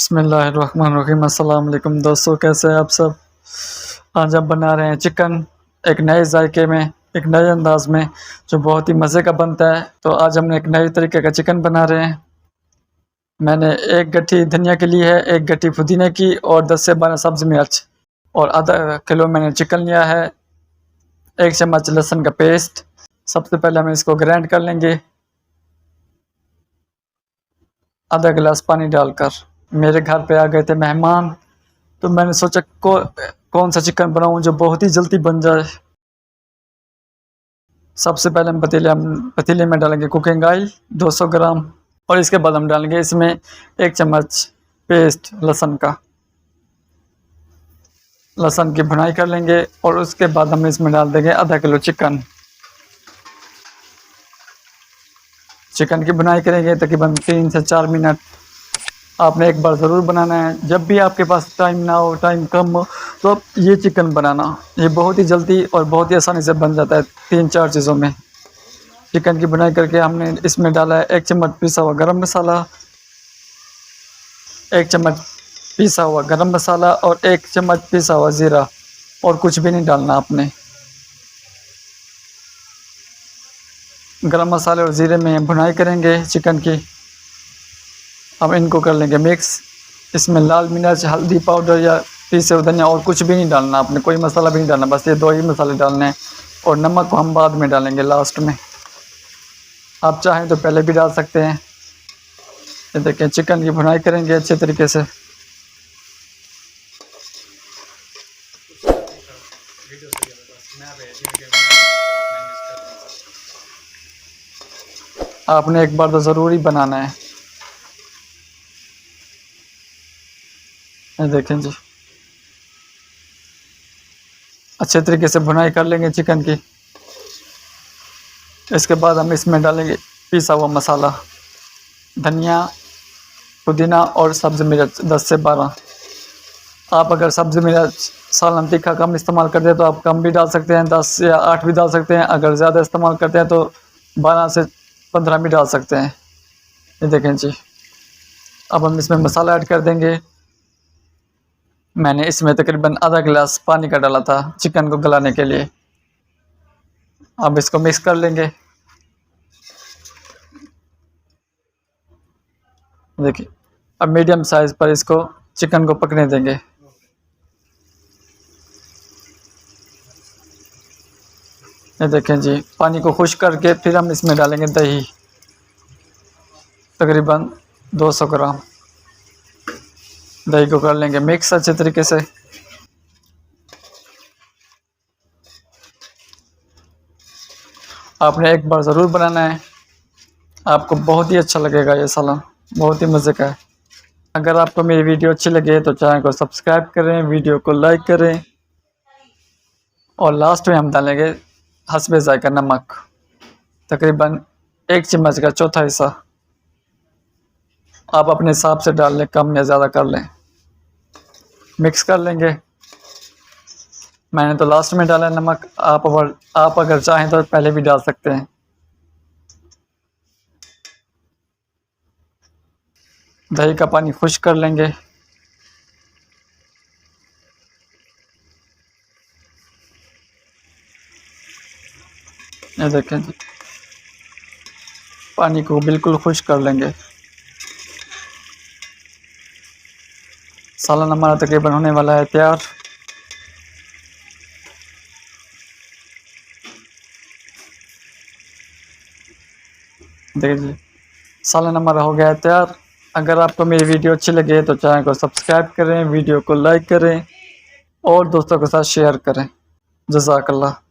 बिस्मिल्लाहिर्रहमानिर्रहीम। अस्सलाम वालेकुम दोस्तों, कैसे हैं आप सब। आज हम बना रहे हैं चिकन एक नए जायके में, एक नए अंदाज में, जो बहुत ही मज़े का बनता है। तो आज हमने एक नए तरीके का चिकन बना रहे हैं। मैंने एक गट्ठी धनिया की ली है, एक गट्ठी पुदीने की और 10 से 12 सब्ज़ मिर्च और आधा किलो मैंने चिकन लिया है। 1 चम्मच लहसुन का पेस्ट। सबसे पहले हम इसको ग्राइंड कर लेंगे आधा गिलास पानी डालकर। मेरे घर पे आ गए थे मेहमान, तो मैंने सोचा कौन सा चिकन बनाऊं जो बहुत ही जल्दी बन जाए। सबसे पहले हम पतीले में डालेंगे कुकिंग ऑयल 200 ग्राम और इसके बाद हम डालेंगे इसमें 1 चम्मच पेस्ट लहसुन का। लहसुन की भुनाई कर लेंगे और उसके बाद हम इसमें डाल देंगे आधा किलो चिकन। चिकन की भुनाई करेंगे तकरीबन 3 से 4 मिनट। आपने एक बार ज़रूर बनाना है, जब भी आपके पास टाइम ना हो, टाइम कम हो, तो आप ये चिकन बनाना। ये बहुत ही जल्दी और बहुत ही आसानी से बन जाता है 3-4 चीज़ों में। चिकन की बुनाई करके हमने इसमें डाला है 1 चम्मच पिसा हुआ गरम मसाला, 1 चम्मच पिसा हुआ गरम मसाला और 1 चम्मच पिसा हुआ ज़ीरा, और कुछ भी नहीं डालना आपने। गरम मसाले और ज़ीरे में भुनाई करेंगे चिकन की। अब इनको कर लेंगे मिक्स। इसमें लाल मिर्च, हल्दी पाउडर या पीसे हुए धनिया और कुछ भी नहीं डालना आपने, कोई मसाला भी नहीं डालना, बस ये 2 ही मसाले डालने हैं। और नमक को हम बाद में डालेंगे लास्ट में। आप चाहें तो पहले भी डाल सकते हैं। ये देखें, चिकन की भुनाई करेंगे अच्छे तरीके से। आपने एक बार तो ज़रूरी बनाना है। ये देखें जी, अच्छे तरीके से भुनाई कर लेंगे चिकन की। इसके बाद हम इसमें डालेंगे पिसा हुआ मसाला, धनिया, पुदीना और सब्ज़ मिर्च 10 से 12। आप अगर सब्ज़ मिर्च सालन तीखा कम इस्तेमाल करते हैं तो आप कम भी डाल सकते हैं, 10 या 8 भी डाल सकते हैं। अगर ज़्यादा इस्तेमाल करते हैं तो 12 से 15 भी डाल सकते हैं। ये देखें जी, अब हम इसमें मसाला ऐड कर देंगे। मैंने इसमें तकरीबन आधा गिलास पानी का डाला था चिकन को गलाने के लिए। अब इसको मिक्स कर लेंगे। देखिए, अब मीडियम साइज़ पर इसको चिकन को पकने देंगे। ये देखें जी, पानी को खुश्क करके फिर हम इसमें डालेंगे दही, तकरीबन 200 ग्राम। दही को कर लेंगे मिक्स अच्छे तरीके से। आपने एक बार ज़रूर बनाना है, आपको बहुत ही अच्छा लगेगा। ये सालन बहुत ही मज़े का है। अगर आपको मेरी वीडियो अच्छी लगे तो चैनल को सब्सक्राइब करें, वीडियो को लाइक करें और लास्ट में हम डालेंगे हस्बे ज़ायका नमक, तकरीबन 1 चम्मच का चौथा हिस्सा। आप अपने हिसाब से डाल लें, कम या ज़्यादा कर लें। मिक्स कर लेंगे। मैंने तो लास्ट में डाला नमक, आप अगर चाहें तो पहले भी डाल सकते हैं। दही का पानी खुश्क कर लेंगे। ये देखें जी, पानी को बिल्कुल खुश्क कर लेंगे। सालन हमारा तकरीबन होने वाला है तैयार। देखिए, सालन हमारा हो गया है तैयार। अगर आपको मेरी वीडियो अच्छी लगे तो चैनल को सब्सक्राइब करें, वीडियो को लाइक करें और दोस्तों के साथ शेयर करें। जज़ाकल्लाह।